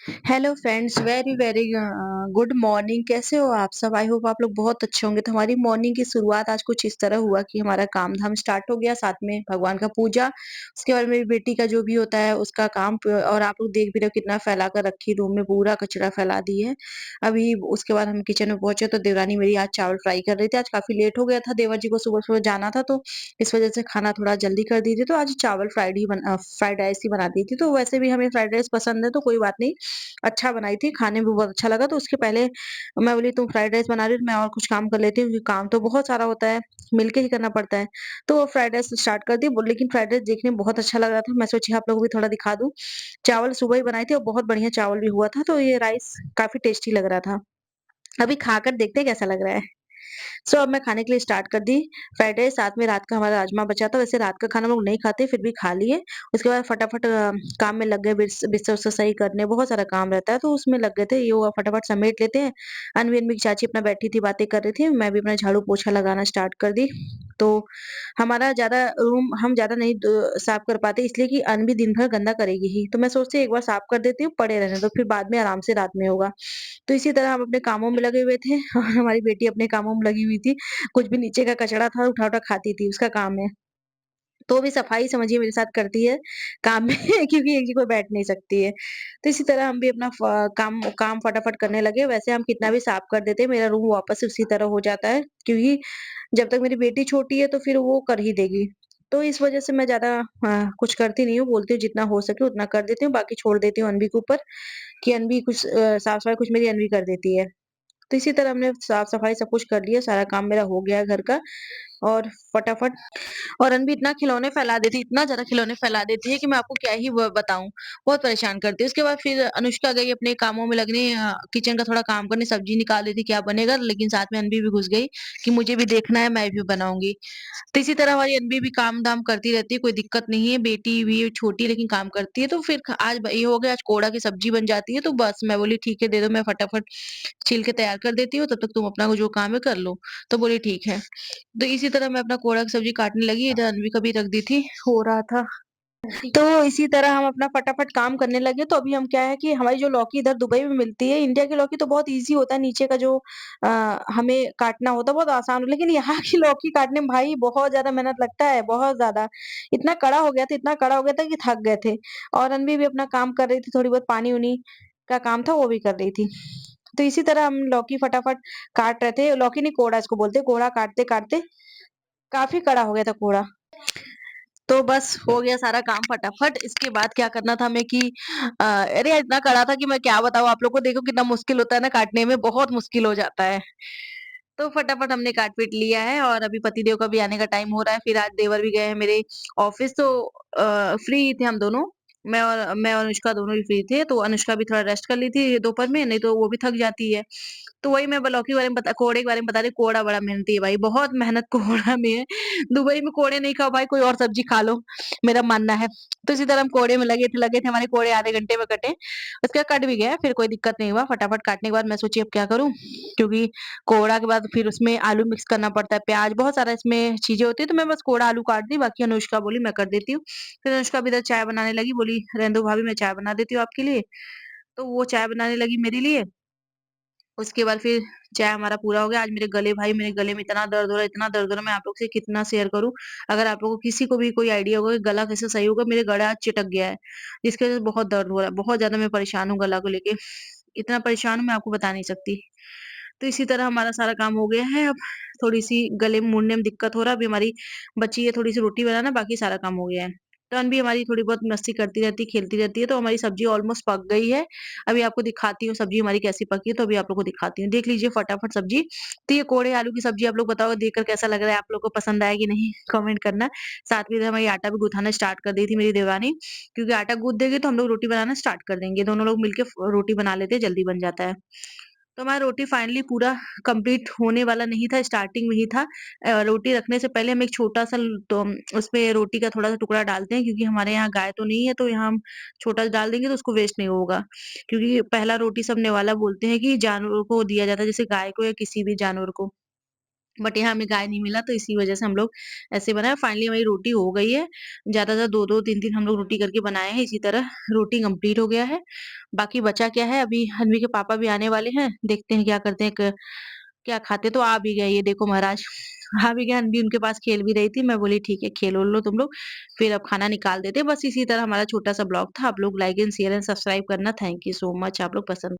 Hello friends, very very good morning. कैसे हो आप सब? आई होप आप लोग बहुत अच्छे होंगे। तो हमारी मॉर्निंग की शुरुआत आज कुछ इस तरह हुआ कि हमारा काम धाम स्टार्ट हो गया, साथ में भगवान का पूजा, उसके बाद मेरी बेटी का जो भी होता है उसका काम और आप लोग देख भी रहे हो कितना फैला कर रखी, रूम में पूरा कचरा फैला दी है। अभी उसके बाद हम किचन में पहुंचे तो देवरानी मेरी आज चावल फ्राई कर रही थी। आज काफी लेट हो गया था, देवर जी को सुबह सुबह जाना था, तो इस वजह से खाना थोड़ा जल्दी कर दी थी। तो आज चावल फ्राइड राइस ही बना दी थी। तो वैसे भी हमें फ्राइड राइस पसंद है, तो कोई बात नहीं, अच्छा बनाई थी, खाने में भी बहुत अच्छा लगा। तो उसके पहले मैं बोली तुम फ्राइड राइस बना रही हो, तो मैं और कुछ काम कर लेती हूँ, क्योंकि काम तो बहुत सारा होता है, मिलके ही करना पड़ता है। तो वो फ्राइड राइस स्टार्ट कर दी, लेकिन फ्राइड राइस देखने में बहुत अच्छा लग रहा था। मैं सोची आप लोगों को भी थोड़ा दिखा दूँ। चावल सुबह ही बनाई थी और बहुत बढ़िया चावल भी हुआ था, तो ये राइस काफ़ी टेस्टी लग रहा था। अभी खाकर देखते हैं कैसा लग रहा है। सो अब मैं खाने के लिए स्टार्ट कर दी फ्राइड राइस, साथ में रात का हमारा राजमा बचा था। वैसे रात का खाना हम लोग नहीं खाते, फिर भी खा लिए। उसके बाद फटाफट काम में लग गए, बिस्तर-उस्तर सही करने, बहुत सारा काम रहता है, तो उसमें लग गए थे। ये हुआ फटाफट समेट लेते हैं। अनवी-अनवी की चाची अपना बैठी थी, बातें कर रही थी, मैं भी अपना झाड़ू-पोछा लगाना स्टार्ट कर दी। तो हमारा ज़्यादा रूम हम ज़्यादा नहीं साफ कर पाते, इसलिए कि अनवी दिन भर गंदा करेगी ही। तो मैं सोचती हूँ एक बार साफ कर देती हूँ, पड़े रहने दो, फिर बाद में आराम से रात में होगा। तो इसी तरह हम अपने कामों में लगे हुए थे और हमारी बेटी अपने कामों में लगी हुई थी। कुछ भी नीचे का कचरा था उठा-उठा खाती थी, उसका काम है। तो भी सफाई समझिए मेरे साथ करती है काम में क्योंकि एक जगह बैठ नहीं सकती है। तो इसी तरह हम भी अपना काम काम फटाफट करने लगे। वैसे हम कितना भी साफ कर देते हैं, मेरा रूम वापस से उसी तरह हो जाता है, क्योंकि जब तक मेरी बेटी छोटी है तो फिर वो कर ही देगी। तो इस वज़ह से मैं ज़्यादा कुछ करती नहीं हूँ, बोलती हूँ जितना हो सके उतना कर देती हूँ, बाकी छोड़ देती हूँ अनवी के ऊपर कि अनवी कुछ साफ-सफाई कुछ मेरी अनवी कर देती है। तो इसी तरह हमने साफ-सफाई सब कुछ कर लिया, सारा काम मेरा हो गया है घर का और फटाफट। और अनवी इतना खिलौने फैला देती है, इतना ज़्यादा खिलौने फैला देती है कि मैं आपको क्या ही ब बताऊँ, बहुत परेशान करती है। उसके बाद फिर अनुष्का गई अपने कामों में लगने, किचन का थोड़ा काम करने, सब्ज़ी निकाल रही थी क्या बनेगा, लेकिन साथ में अनवी भी घुस गई कि मुझे भी देखना है, मैं भी बनाऊँगी। तो इसी तरह हमारी अनवी भी काम-धाम करती रहती है, कोई दिक्कत नहीं है, बेटी भी है छोटी लेकिन काम करती है। तो फिर आज ये हो गया, आज कोहड़ा की सब्ज़ी बन जाती है, तो बस मैं बोली ठीक है दे दो, मैं फटाफट छील के तैयार कर देती हूँ, तब तक तुम अपना जो काम है कर लो। तो बोली ठीक है। तो इसी तरह मैं अपना कोहड़ा की सब्ज़ी काटने लगी, इधर अनवी का भी रख दी थी, हो रहा था। तो इसी तरह हम अपना फटाफट काम करने लगे। तो अभी हम क्या है कि हमारी जो लौकी इधर दुबई में मिलती है, इंडिया की लौकी तो बहुत ईज़ी होता है, नीचे का जो हमें काटना होता है बहुत आसान, लेकिन यहाँ की लौकी काटने में भाई बहुत ज़्यादा मेहनत लगता है, बहुत ज़्यादा। इतना कड़ा हो गया था, इतना कड़ा हो गया था कि थक गए थे। और अनवी भी अपना काम कर रही थी, थोड़ी बहुत पानी-वानी का काम था वो भी कर रही थी। तो इसी तरह हम लौकी फटाफट काट रहे थे, लौकी नहीं कोहड़ा इसको बोलते हैं, कोहड़ा काटते-काटते काफ़ी कड़ा हो गया था कोहड़ा। तो बस हो गया सारा काम फटाफट। इसके बाद क्या करना था हमें कि अरे इतना कड़ा था कि मैं क्या बताऊँ आप लोग को, देखो कितना मुश्किल होता है ना काटने में, बहुत मुश्किल हो जाता है। तो फटाफट हमने काट-पीट लिया है और अभी पतिदेव का भी आने का टाइम हो रहा है, फिर आज देवर भी गए हैं मेरे ऑफ़िस, तो फ्री थे हम दोनों। मैं और अनुष्का दोनों ही फ्री थे, तो अनुष्का भी थोड़ा रेस्ट कर ली थी दोपहर में, नहीं तो वो भी थक जाती है। तो वही मैं लौकी के बारे में कोहड़े के बारे में बता रही हूँ, कोहड़ा बड़ा मेहनती है भाई, बहुत मेहनत कोहड़ा में है। दुबई में कोहड़े नहीं खाओ भाई, कोई और सब्ज़ी खा लो, मेरा मानना है। तो इसी तरह हम कोहड़े में लगे थे, हमारे कोहड़े आधे घंटे में कटे। उसके बाद कट भी गया, फिर कोई दिक्कत नहीं हुआ। फटाफट काटने के बाद मैं सोची अब क्या करूँ? क्योंकि कोहड़ा के बाद फिर उसमें आलू मिक्स करना पड़ता है, प्याज़, बहुत सारा इसमें चीज़ें होती हैं, तो मैं बस कोहड़ा आलू काट दी, बाकी अनुष्का बोली मैं कर देती हूँ। फिर अनुष्का भी इधर चाय बनाने लगी, बोली रहने दो भाभी मैं चाय बना देती हूँ आपके लिए। तो वो चाय बनाने लगी मेरे लिए। उसके बाद फिर चाय हमारा पूरा हो गया। आज मेरे गले में इतना दर्द हो रहा है, मैं आप लोग से कितना शेयर करूँ। अगर आप लोगों को किसी को भी कोई आइडिया होगा कि गला कैसे सही होगा, मेरे गला आज चिटक गया है, जिसकी वज़ह से बहुत दर्द हो रहा है। बहुत ज़्यादा मैं परेशान हूँ गला को लेके। इतना परेशान हूँ मैं आपको बता नहीं सकती। तो इसी तरह हमारा सारा काम हो गया है, अब थोड़ी-सी गले में मुड़ने में दिक्कत हो रहा है, अभी हमारी बची है थोड़ी-सी रोटी बनाना, बाकी सारा काम हो गया है। टर्न भी हमारी थोड़ी बहुत मस्ती करती रहती है, खेलती रहती है, तो हमारी सब्ज़ी ऑलमोस्ट पक गई है। अभी आपको दिखाती हूँ सब्ज़ी हमारी कैसी पकी है, तो अभी आप लोग को दिखाती हूँ। देख लीजिए फटाफट सब्ज़ी। तो ये कोड़े आलू की सब्ज़ी आप लोग बताओ देखकर कैसा लग रहा है, आप लोग को पसंद आया कि नहीं? कमेंट करना। साथ में इधर हमारी आटा भी गूँथाना स्टार्ट कर दी थी मेरी देवरानी, क्योंकि आटा गूँथ देगी तो हम लोग रोटी बनाना स्टार्ट कर देंगे। दोनों लोग मिलके रोटी बना लेते हैं, जल्दी बन जाता है। तो हमारा रोटी फाइनली पूरा कंप्लीट होने वाला नहीं था, स्टार्टिंग में ही था। रोटी रखने से पहले हम एक छोटा-सा उसमें रोटी का थोड़ा-सा टुकड़ा डालते हैं, क्योंकि हमारे यहाँ गाय तो नहीं है, तो यहाँ हम छोटा सा डाल देंगे तो उसको वेस्ट नहीं होगा। क्योंकि पहला रोटी सब नेवाला बोलते हैं कि जानवरों को दिया जाता है, जैसे गाय को या किसी भी जानवर को। बट यहाँ हमें गाय नहीं मिला तो इसी वज़ह से हम लोग ऐसे बनाया फाइनली हमारी रोटी हो गई है। ज़्यादातर 2-2 3-3 हम लोग रोटी करके बनाए हैं, इसी तरह रोटी कंप्लीट हो गया है। बाकी बचा क्या है अभी हन्वी के पापा भी आने वाले हैं, देखते हैं क्या करते हैं क्या खाते हैं तो आ भी गए ये देखो महाराज। आ भी गए, हन्वी उनके पास खेल भी रही थी, मैं बोली ठीक है खेल-वेल लो तुम लोग, फिर अब खाना निकाल देते हैं। बस इसी तरह हमारा छोटा-सा ब्लॉग था। आप लोग like and share and subscribe करना। थैंक यू सो मच आप लोग पसंद